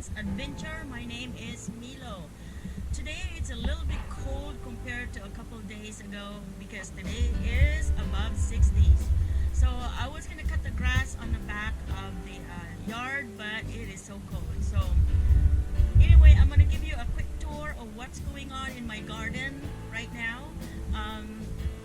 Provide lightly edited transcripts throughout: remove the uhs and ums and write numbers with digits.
month's adventure. My name is Milo. Today it's a little bit cold compared to a couple days ago because today is above 60s. So I was gonna cut the grass on the back of the yard, but it is so cold. So anyway, I'm gonna give you a quick tour of what's going on in my garden right now.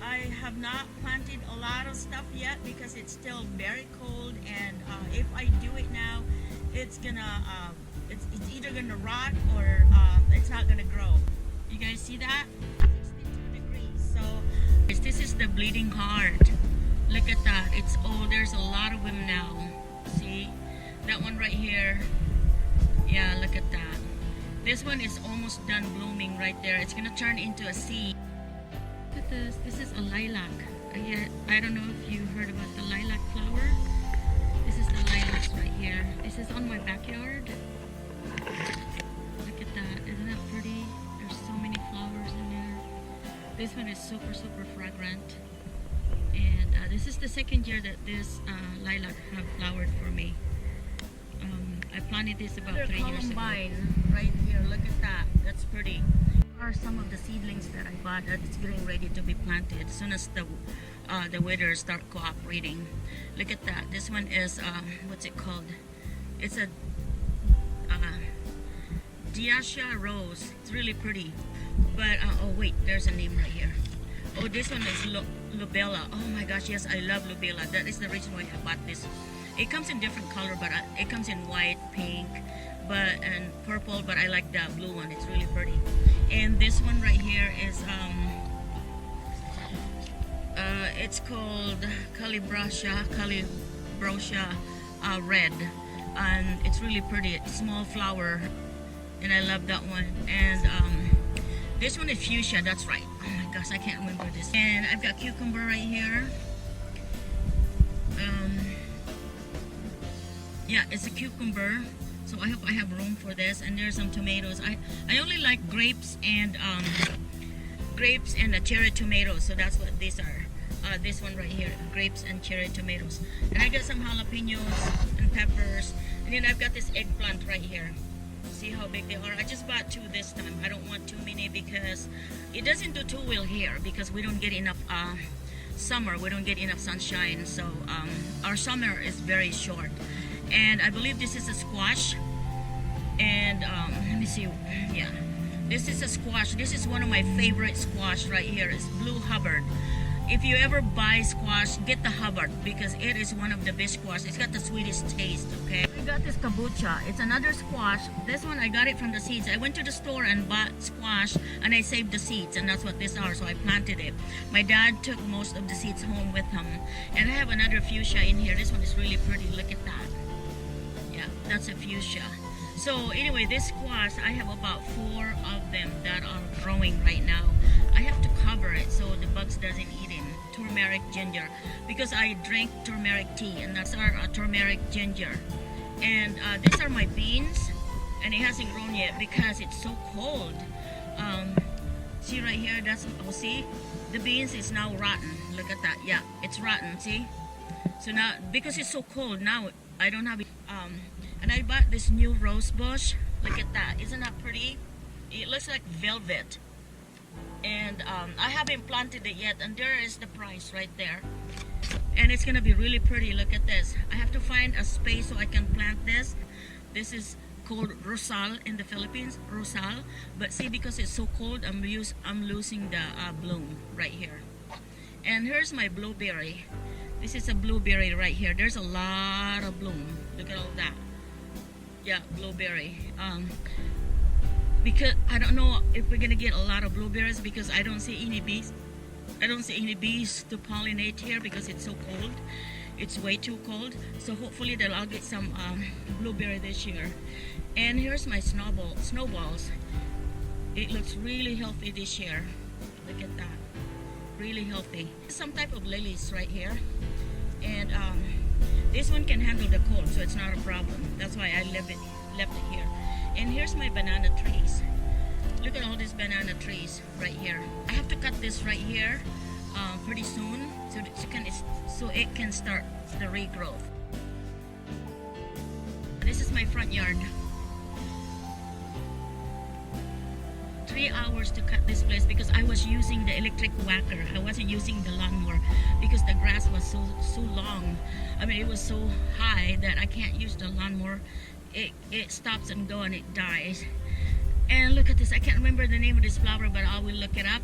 I have not planted a lot of stuff yet because it's still very cold, and if I do it now, it's gonna it's either gonna rot or it's not gonna grow. You guys see that? 62 degrees. So this is the bleeding heart. Look at that. It's there's a lot of them now. See that one right here? Yeah, look at that. This one is almost done blooming right there. It's gonna turn into a seed. Look at this. This is a lilac. I don't know if you heard about the lilac flower. This is the lilacs right here. This is on my backyard. Look at that. Isn't that pretty? There's so many flowers in there. This one is super fragrant. And this is the second year that this lilac have flowered for me. I planted this about 3 years ago. Right here. Look at that. That's pretty. Are some of the seedlings that I bought that it's getting ready to be planted as soon as the weather start cooperating. Look at that. This one is what's it called? It's a Diascia rose. It's really pretty. But oh wait, there's a name right here. Oh, this one is Lubella. Oh my gosh, yes, I love Lubella. That is the reason why I bought this. It comes in different color, but it comes in white, pink, and purple, but I like the blue one. It's really pretty. And this one right here is it's called Calibrosia red, and it's really pretty. It's small flower, and I love that one. And this one is fuchsia. That's right. Oh my gosh, I can't remember this. And I've got cucumber right here. Yeah, it's a cucumber. So I hope I have room for this. And there's some tomatoes. I only like grapes and a cherry tomatoes. So that's what these are. This one right here, grapes and cherry tomatoes. And I got some jalapenos and peppers. And then I've got this eggplant right here. See how big they are? I just bought 2 this time. I don't want too many because it doesn't do too well here because we don't get enough summer. We don't get enough sunshine. So our summer is very short. And I believe this is a squash. And let me see. Yeah, this is a squash. This is one of my favorite squash right here. It's Blue Hubbard. If you ever buy squash, get the Hubbard because it is one of the best squash. It's got the sweetest taste, okay? I got this kabocha. It's another squash. This one, I got it from the seeds. I went to the store and bought squash and I saved the seeds, and that's what these are, so I planted it. My dad took most of the seeds home with him. And I have another fuchsia in here. This one is really pretty. Look at that. Yeah, that's a fuchsia. So anyway, this squash, I have about 4 of them that are growing right now. I have to cover it so the bugs doesn't eat it. Turmeric ginger, because I drink turmeric tea, and that's our turmeric ginger. And these are my beans, and it hasn't grown yet because it's so cold. See right here, that's, oh, see, the beans is now rotten. Look at that. Yeah, it's rotten. See, so now because it's so cold now, I don't have it. And I bought this new rose bush. Look at that. Isn't that pretty? It looks like velvet. And I haven't planted it yet, and there is the price right there. And it's gonna be really pretty. Look at this. I have to find a space so I can plant this. This is called rosal in the Philippines, rosal. But see, because it's so cold, I'm losing the bloom right here. And here's my blueberry. This is a blueberry right here. There's a lot of bloom. Look at all that. Yeah, blueberry. Because I don't know if we're gonna get a lot of blueberries because I don't see any bees. I don't see any bees to pollinate here because it's so cold. It's way too cold. So hopefully that I'll get some blueberry this year. And here's my snowballs. It looks really healthy this year. Look at that. Really healthy. Some type of lilies right here. And this one can handle the cold, so it's not a problem. That's why I left it here. And here's my banana trees. Look at all these banana trees right here. I have to cut this right here pretty soon so it can start the regrowth. This is my front yard. 3 hours to cut this place because I was using the electric whacker. I wasn't using the lawnmower because the grass was so long. I mean, it was so high that I can't use the lawnmower. It stops and go and it dies. And look at this. I can't remember the name of this flower, but I will look it up.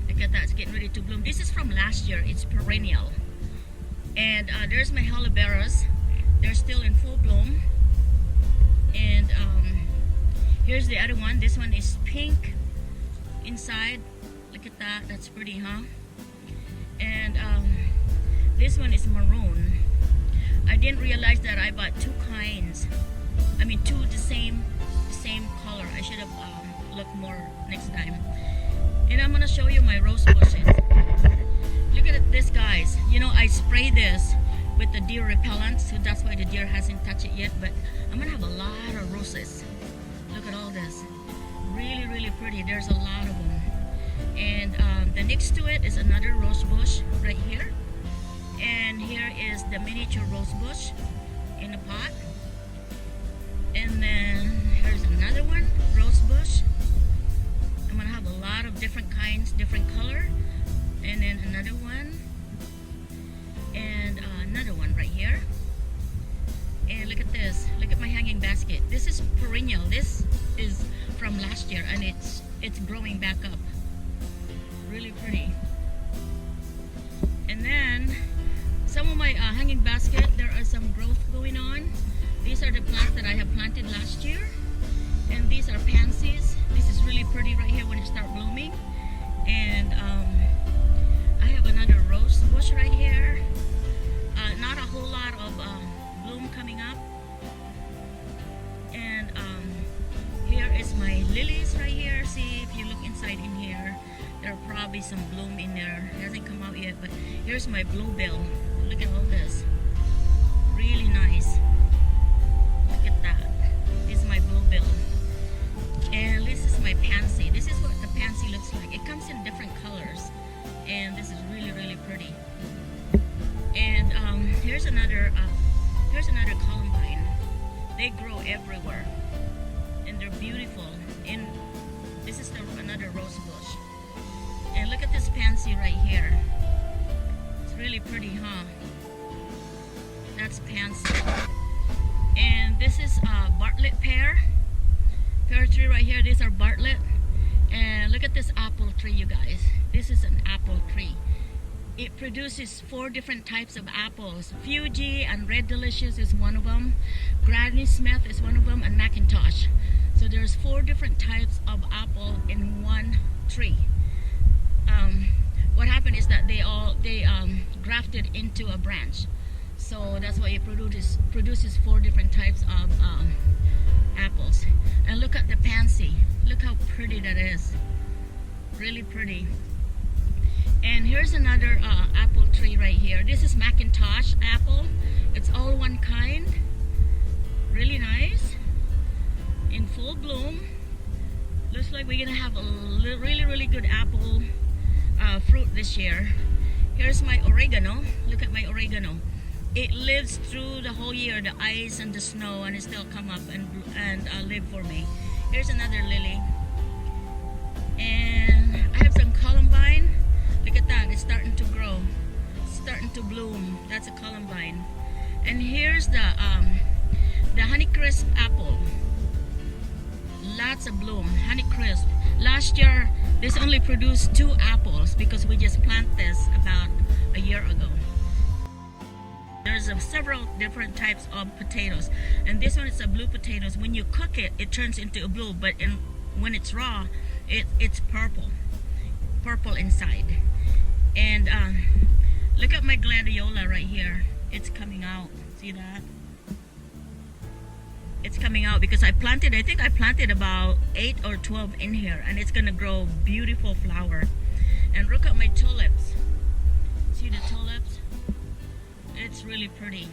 Look at that. It's getting ready to bloom. This is from last year. It's perennial. And there's my halaberas. They're still in full bloom. And here's the other one. This one is pink inside. Look at that. That's pretty, huh? And this one is maroon. I didn't realize that I bought two kinds. I mean, two the same color. I should have looked more next time. And I'm gonna show you my rose bushes. Look at this, guys. You know, I spray this with the deer repellent, so that's why the deer hasn't touched it yet. But I'm gonna have a lot of roses. Look at all this. Really, really pretty. There's a lot of them. And the next to it is another rose bush right here. And here is the miniature rose bush in a pot. And then here's another one, rose bush. I'm gonna have a lot of different kinds, different color. And then another one. And another one right here. And look at this. Look at my hanging basket. This is perennial. This is from last year and it's growing back up. Really pretty. And then some of my hanging basket, there are some growth going on. These are the plants that I have planted last year. And these are pansies. This is really pretty right here when it starts blooming. And I have another rose bush right here. Not a whole lot of bloom coming up. And here is my lilies right here. See, if you look inside in here, there are probably some bloom in there. It hasn't come out yet, but here's my bluebell. Look at all this. Really nice. Look at that. This is my bluebell. And this is my pansy. This is what the pansy looks like. It comes in different colors. And this is really, really pretty. And here's another columbine. They grow everywhere. And they're beautiful. And this is another rose bush. And look at this pansy right here. It's really pretty, huh? That's pansy. And this is Bartlett Pear. Pear tree right here. These are Bartlett. And look at this apple tree, you guys. This is an apple tree. It produces 4 different types of apples. Fuji and Red Delicious is one of them. Granny Smith is one of them, and Mcintosh. So there's 4 different types of apple in one tree. What happened is that they grafted into a branch. So that's why it produces 4 different types of apples. And look at the pansy. Look how pretty that is. Really pretty. And here's another apple tree right here. This is Mcintosh Apple. It's all one kind. Really nice. In full bloom. Looks like we're gonna have a really, really good apple fruit this year. Here's my oregano. Look at my oregano. It lives through the whole year, the ice and the snow, and it still come up and live for me. Here's another lily. And I have some columbine. Look at that, it's starting to grow. It's starting to bloom. That's a columbine. And here's the Honeycrisp apple. Lots of bloom, Honeycrisp. Last year, this only produced 2 apples because we just planted this about a year ago. There's several different types of potatoes. And this one is a blue potatoes. When you cook it, it turns into a blue, but when it's raw, it's purple inside. And look at my gladiola right here. It's coming out. See that? It's coming out because I think I planted about 8 or 12 in here, and it's gonna grow beautiful flower. And look at my tulips. See the tulips? It's really pretty.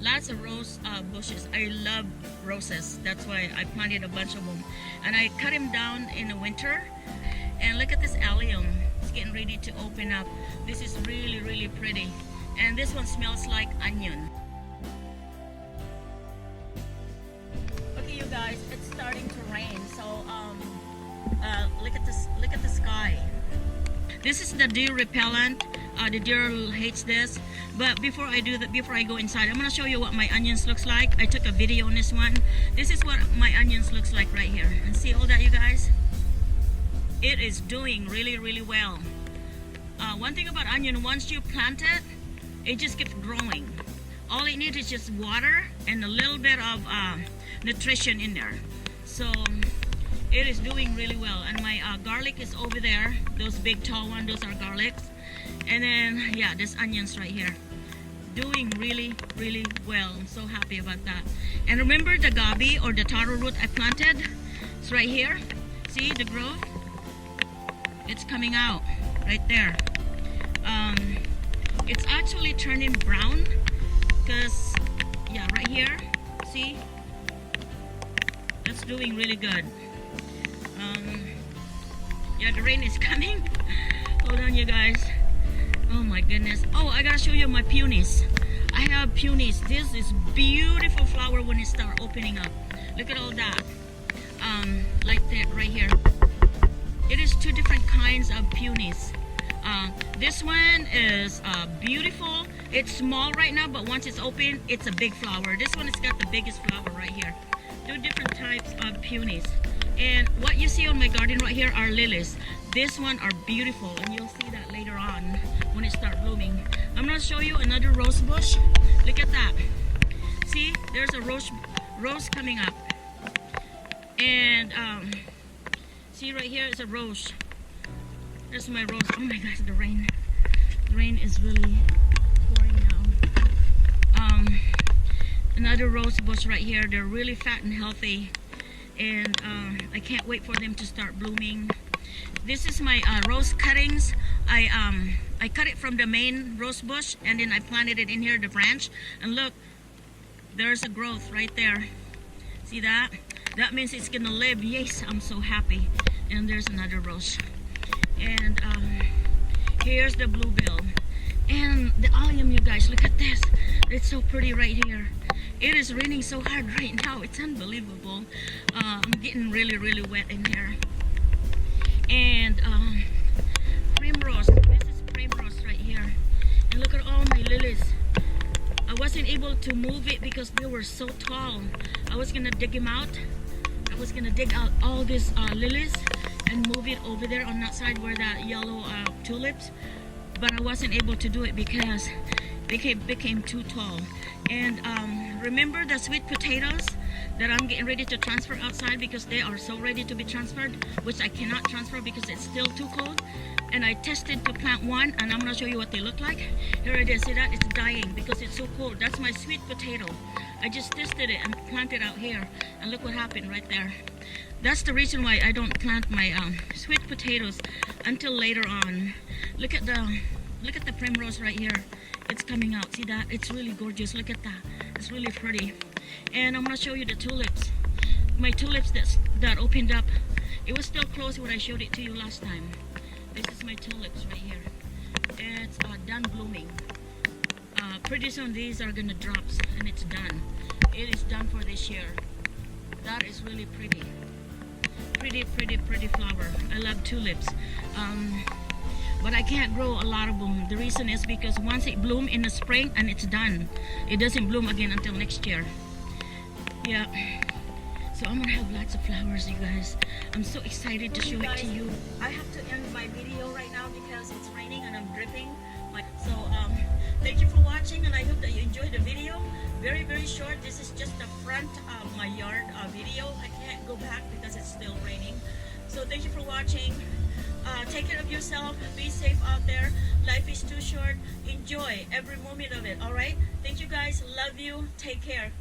Lots of rose bushes. I love roses. That's why I planted a bunch of them. And I cut them down in the winter. And look at this allium. It's getting ready to open up. This is really, really pretty. And this one smells like onion. Okay, you guys, it's starting to rain. So look at this. Look at the sky. This is the deer repellent. The deer hates this. But before I do that, before I go inside, I'm gonna show you what my onions looks like. I took a video on this one. This is what my onions looks like right here. And see all that, you guys? It is doing really, really well. One thing about onion, once you plant it, it just keeps growing. All it needs is just water and a little bit of nutrition in there. So it is doing really well. And my garlic is over there. Those big tall ones, those are garlics. And then yeah, this onions right here, doing really, really well. I'm so happy about that. And remember the gabi or the taro root I planted? It's right here. See the growth? It's coming out right there. It's actually turning brown because yeah, right here, see, it's doing really good. Yeah, the rain is coming. Hold on, you guys. Oh my goodness. Oh, I gotta show you my peonies. I have peonies. This is beautiful flower when it start opening up. Look at all that. Like that right here. It is two different kinds of peonies. This one is beautiful. It's small right now, but once it's open, it's a big flower. This one has got the biggest flower right here. Two different types of peonies. And what you see on my garden right here are lilies. This one are beautiful, and you'll see that later on when it starts blooming. I'm going to show you another rose bush. Look at that. See, there's a rose coming up. And see right here is a rose. There's my rose. Oh my gosh, the rain. The rain is really pouring now. Another rose bush right here. They're really fat and healthy. And I can't wait for them to start blooming. This is my rose cuttings. I cut it from the main rose bush and then I planted it in here, the branch. And look, there's a growth right there. See that? That means it's gonna live. Yes, I'm so happy. And there's another rose. And here's the bluebell. And the allium, you guys, look at this. It's so pretty right here. It is raining so hard right now. It's unbelievable. I'm getting really, really wet in here. And primrose. This is primrose right here. And look at all my lilies. I wasn't able to move it because they were so tall. I was gonna dig them out. I was gonna dig out all these lilies and move it over there on that side where that yellow tulips. But I wasn't able to do it because they became too tall. And remember the sweet potatoes that I'm getting ready to transfer outside because they are so ready to be transferred, which I cannot transfer because it's still too cold. And I tested to plant one, and I'm going to show you what they look like. Here it is. See that? It's dying because it's so cold. That's my sweet potato. I just tested it and planted out here, and look what happened right there. That's the reason why I don't plant my sweet potatoes until later on. Look at the primrose right here. It's coming out. See that? It's really gorgeous. Look at that. It's really pretty. And I'm going to show you the tulips. My tulips that opened up. It was still closed when I showed it to you last time. This is my tulips right here. It's done blooming. Pretty soon these are going to drop and it's done. It is done for this year. That is really pretty. Pretty, pretty, pretty flower. I love tulips. But I can't grow a lot of them. The reason is because once it blooms in the spring and it's done, it doesn't bloom again until next year. Yeah. So I'm gonna have lots of flowers, you guys. I'm so excited to show it to you. I have to end my video right now because it's raining and I'm dripping. So thank you for watching, and I hope that you enjoyed the video. Very, very short. This is just the front of my yard video. I can't go back because it's still raining. So thank you for watching. Take care of yourself. Be safe out there. Life is too short. Enjoy every moment of it. All right. Thank you guys. Love you. Take care.